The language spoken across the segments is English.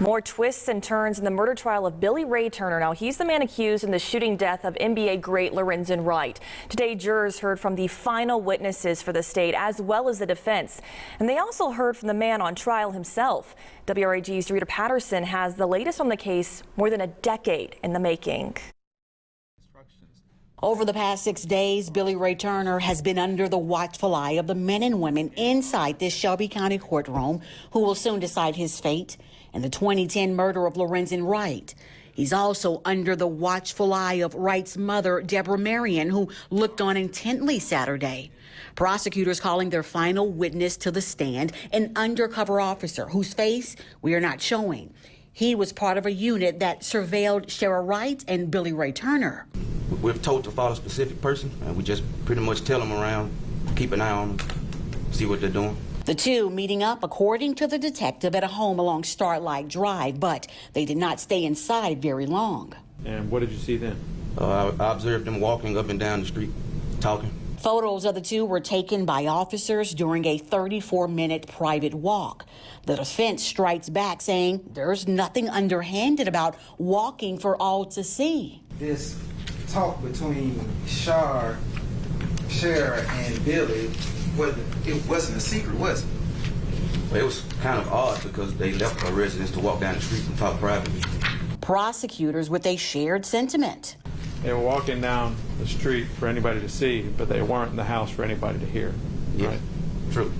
More twists and turns in the murder trial of Billy Ray Turner. Now, he's the man accused in the shooting death of NBA great Lorenzen Wright. Today, jurors heard from the final witnesses for the state as well as the defense. And they also heard from the man on trial himself. WRAG's Dorita Patterson has the latest on the case, more than a decade in the making. Over the past 6 days, Billy Ray Turner has been under the watchful eye of the men and women inside this Shelby County courtroom who will soon decide his fate in the 2010 murder of Lorenzen Wright. He's also under the watchful eye of Wright's mother, Deborah Marion, who looked on intently Saturday. Prosecutors calling their final witness to the stand an undercover officer whose face we are not showing. He was part of a unit that surveilled Shara Wright and Billy Ray Turner. We're told to follow a specific person, and we just pretty much tell them around, keep an eye on them, see what they're doing. The two meeting up, according to the detective, at a home along Starlight Drive, but they did not stay inside very long. And what did you see then? I observed them walking up and down the street, talking. Photos of the two were taken by officers during a 34-minute private walk. The defense strikes back, saying there's nothing underhanded about walking for all to see. This talk between Shara and Billy, it wasn't a secret, was it? It was kind of odd because they left our residence to walk down the street and talk privately. Prosecutors with a shared sentiment. They were walking down the street for anybody to see, but they weren't in the house for anybody to hear. Yeah, right? True.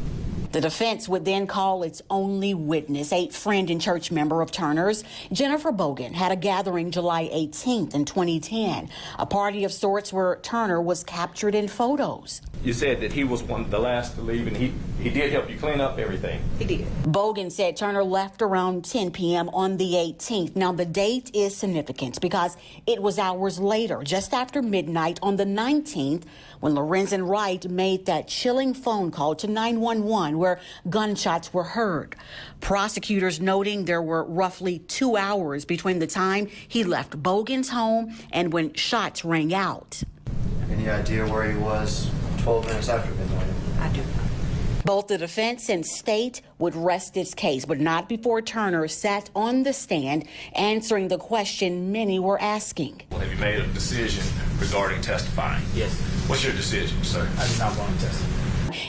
The defense would then call its only witness, a friend and church member of Turner's. Jennifer Bogan had a gathering July 18th in 2010, a party of sorts where Turner was captured in photos. You said that he was the last to leave, and he did help you clean up everything. He did. Bogan said Turner left around 10 p.m. on the 18th. Now, the date is significant because it was hours later, just after midnight on the 19th, when Lorenzen Wright made that chilling phone call to 911 where gunshots were heard. Prosecutors noting there were roughly 2 hours between the time he left Bogan's home and when shots rang out. Any idea where he was 12 minutes after midnight? I do. Both the defense and state would rest its case, but not before Turner sat on the stand answering the question many were asking. Well, have you made a decision regarding testifying? Yes. What's your decision, sir? I do not want to testify.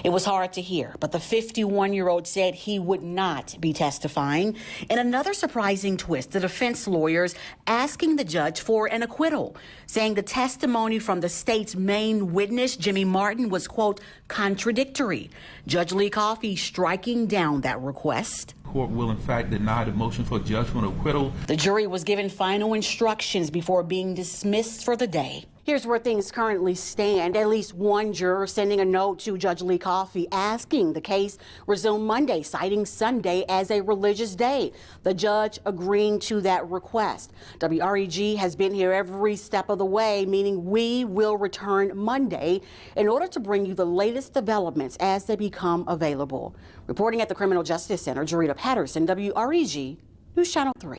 It was hard to hear, but the 51-year-old said he would not be testifying. In another surprising twist, the defense lawyers asking the judge for an acquittal, saying the testimony from the state's main witness, Jimmy Martin, was, quote, contradictory. Judge Lee Coffey striking down that request. Court will, in fact, deny the motion for judgment of acquittal. The jury was given final instructions before being dismissed for the day. Here's where things currently stand. At least one juror sending a note to Judge Lee Coffey asking the case resume Monday, citing Sunday as a religious day. The judge agreeing to that request. WREG has been here every step of the way, meaning we will return Monday in order to bring you the latest developments as they become available. Reporting at the Criminal Justice Center, Dorita Patterson, WREG News Channel 3.